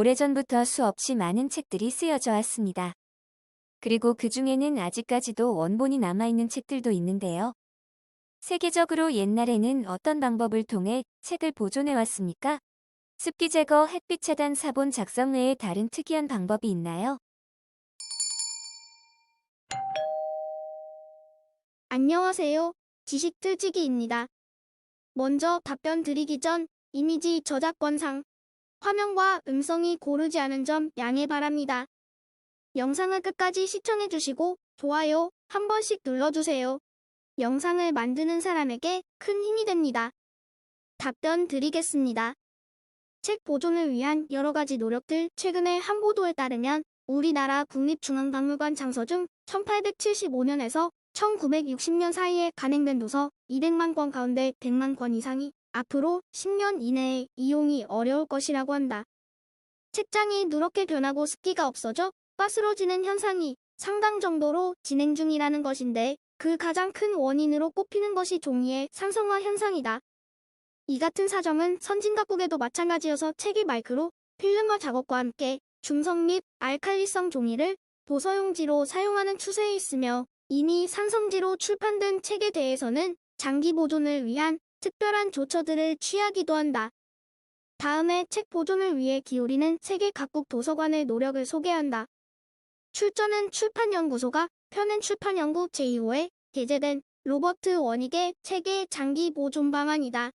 오래전부터 수없이 많은 책들이 쓰여져 왔습니다. 그리고 그 중에는 아직까지도 원본이 남아있는 책들도 있는데요. 세계적으로 옛날에는 어떤 방법을 통해 책을 보존해 왔습니까? 습기 제거, 햇빛 차단, 사본 작성 외에 다른 특이한 방법이 있나요? 안녕하세요. 지식틀지기입니다. 먼저 답변 드리기 전 이미지 저작권상 화면과 음성이 고르지 않은 점 양해 바랍니다. 영상을 끝까지 시청해주시고 좋아요 한 번씩 눌러주세요. 영상을 만드는 사람에게 큰 힘이 됩니다. 답변 드리겠습니다. 책 보존을 위한 여러 가지 노력들. 최근의 한 보도에 따르면 우리나라 국립중앙박물관 장서 중 1875년에서 1960년 사이에 간행된 도서 200만 권 가운데 100만 권 이상이 앞으로 10년 이내에 이용이 어려울 것이라고 한다. 책장이 누렇게 변하고 습기가 없어져 빠스러지는 현상이 상당 정도로 진행 중이라는 것인데, 그 가장 큰 원인으로 꼽히는 것이 종이의 산성화 현상이다. 이 같은 사정은 선진각국에도 마찬가지여서 책이 마이크로 필름화 작업과 함께 중성 및 알칼리성 종이를 도서용지로 사용하는 추세에 있으며, 이미 산성지로 출판된 책에 대해서는 장기 보존을 위한 특별한 조처들을 취하기도 한다. 다음에 책 보존을 위해 기울이는 세계 각국 도서관의 노력을 소개한다. 출전은 출판연구소가 펴낸 출판연구 제2호에 게재된 로버트 워닉의 책의 장기 보존 방안이다.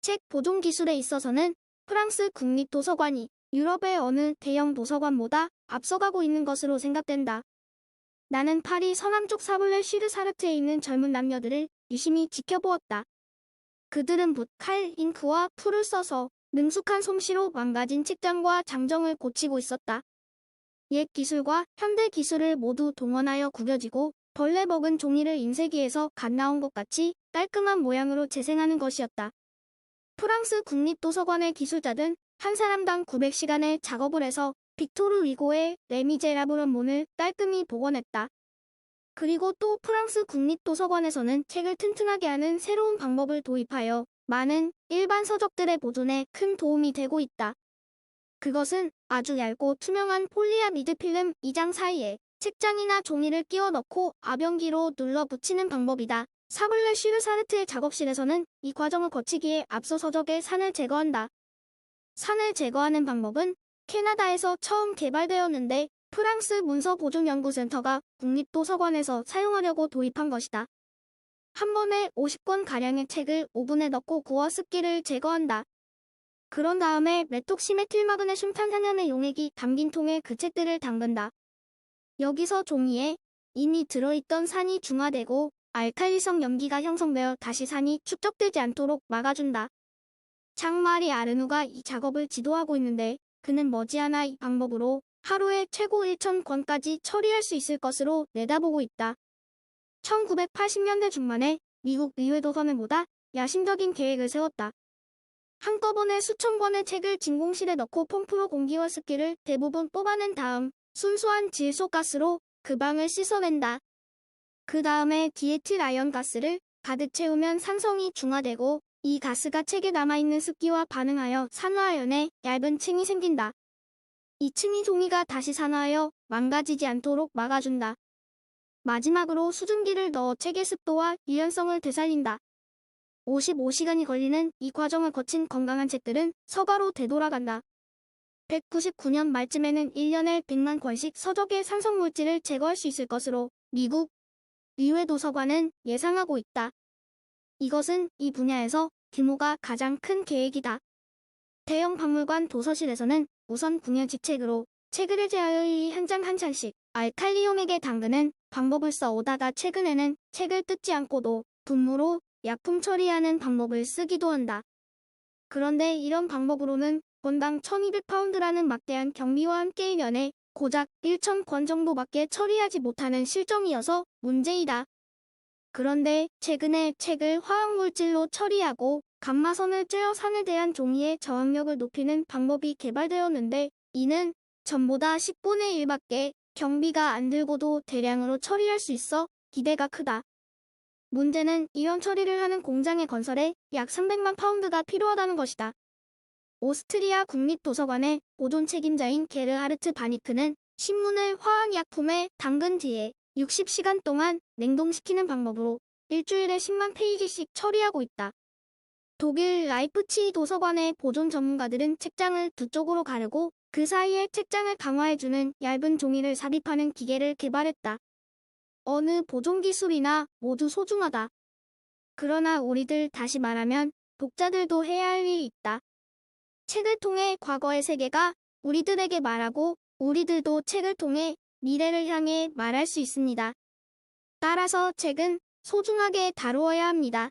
책 보존 기술에 있어서는 프랑스 국립도서관이 유럽의 어느 대형 도서관보다 앞서가고 있는 것으로 생각된다. 나는 파리 서남쪽 사블레 쉬르사르트에 있는 젊은 남녀들을 유심히 지켜보았다. 그들은 붓, 칼, 잉크와 풀을 써서 능숙한 솜씨로 망가진 책장과 장정을 고치고 있었다. 옛 기술과 현대 기술을 모두 동원하여 구겨지고 벌레 먹은 종이를 인쇄기에서 갓 나온 것 같이 깔끔한 모양으로 재생하는 것이었다. 프랑스 국립도서관의 기술자들은 한 사람당 900시간의 작업을 해서 빅토르 위고의 레미제라블문을 깔끔히 복원했다. 그리고 또 프랑스 국립도서관에서는 책을 튼튼하게 하는 새로운 방법을 도입하여 많은 일반 서적들의 보존에 큰 도움이 되고 있다. 그것은 아주 얇고 투명한 폴리아미드 필름 2장 사이에 책장이나 종이를 끼워 넣고 압연기로 눌러 붙이는 방법이다. 사블레 쉬르사르트의 작업실에서는 이 과정을 거치기에 앞서 서적의 산을 제거한다. 산을 제거하는 방법은 캐나다에서 처음 개발되었는데, 프랑스 문서보존연구센터가 국립도서관에서 사용하려고 도입한 것이다. 한 번에 50권가량의 책을 오븐에 넣고 구워 습기를 제거한다. 그런 다음에 메톡시메틸마그네슘 탄산염의 용액이 담긴 통에 그 책들을 담근다. 여기서 종이에 이미 들어있던 산이 중화되고 알칼리성 염기가 형성되어 다시 산이 축적되지 않도록 막아준다. 장마리 아르누가 이 작업을 지도하고 있는데, 그는 머지않아 이 방법으로 하루에 최고 1,000권까지 처리할 수 있을 것으로 내다보고 있다. 1980년대 중반에 미국 의회도서관보다 야심적인 계획을 세웠다. 한꺼번에 수천 권의 책을 진공실에 넣고 펌프로 공기와 습기를 대부분 뽑아낸 다음 순수한 질소가스로 그 방을 씻어낸다. 그 다음에 디에틸 아연 가스를 가득 채우면 산성이 중화되고, 이 가스가 책에 남아있는 습기와 반응하여 산화아연의 얇은 층이 생긴다. 이 층이 종이가 다시 산화하여 망가지지 않도록 막아준다. 마지막으로 수증기를 넣어 책의 습도와 유연성을 되살린다. 55시간이 걸리는 이 과정을 거친 건강한 책들은 서가로 되돌아간다. 199년 말쯤에는 1년에 100만 권씩 서적의 산성물질을 제거할 수 있을 것으로 미국 의회도서관은 예상하고 있다. 이것은 이 분야에서 규모가 가장 큰 계획이다. 대형 박물관 도서실에서는 우선 궁여지책으로 책을 제하여 한 장 한 장씩 알칼리용액에 담그는 방법을 써오다가 최근에는 책을 뜯지 않고도 분무로 약품 처리하는 방법을 쓰기도 한다. 그런데 이런 방법으로는 권당 1200파운드라는 막대한 경비와 함께 1년에 고작 1,000권 정도밖에 처리하지 못하는 실정이어서 문제이다. 그런데 최근에 책을 화학물질로 처리하고 감마선을 쬐어 산에 대한 종이의 저항력을 높이는 방법이 개발되었는데, 이는 전보다 10분의 1밖에 경비가 안 들고도 대량으로 처리할 수 있어 기대가 크다. 문제는 이런 처리를 하는 공장의 건설에 약 300만 파운드가 필요하다는 것이다. 오스트리아 국립도서관의 보존 책임자인 게르하르트 바니크는 신문을 화학약품에 담근 뒤에 60시간 동안 냉동시키는 방법으로 일주일에 10만 페이지씩 처리하고 있다. 독일 라이프치히 도서관의 보존 전문가들은 책장을 두 쪽으로 가르고 그 사이에 책장을 강화해주는 얇은 종이를 삽입하는 기계를 개발했다. 어느 보존 기술이나 모두 소중하다. 그러나 우리들, 다시 말하면 독자들도 해야 할 일이 있다. 책을 통해 과거의 세계가 우리들에게 말하고 우리들도 책을 통해 미래를 향해 말할 수 있습니다. 따라서 책은 소중하게 다루어야 합니다.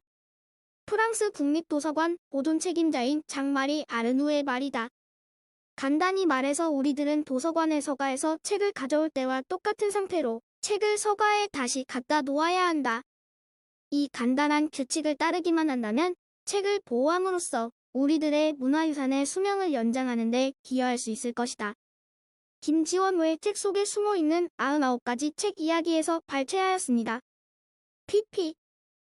프랑스 국립도서관 보존 책임자인 장마리 아르누의 말이다. 간단히 말해서 우리들은 도서관의 서가에서 책을 가져올 때와 똑같은 상태로 책을 서가에 다시 갖다 놓아야 한다. 이 간단한 규칙을 따르기만 한다면 책을 보호함으로써 우리들의 문화유산의 수명을 연장하는 데 기여할 수 있을 것이다. 김지원의 책 속에 숨어있는 99가지 책 이야기에서 발췌하였습니다. pp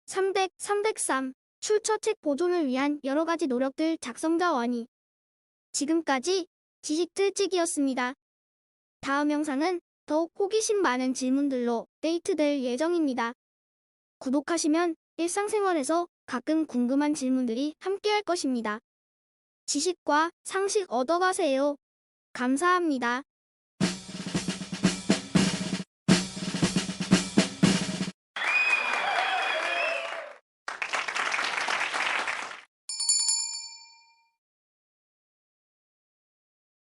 300, 303 출처책 보존을 위한 여러가지 노력들. 작성자 원희. 지금까지 지식틀찍이었습니다. 다음 영상은 더욱 호기심 많은 질문들로 업데이트될 예정입니다. 구독하시면 일상생활에서 가끔 궁금한 질문들이 함께할 것입니다. 지식과 상식 얻어가세요. 감사합니다.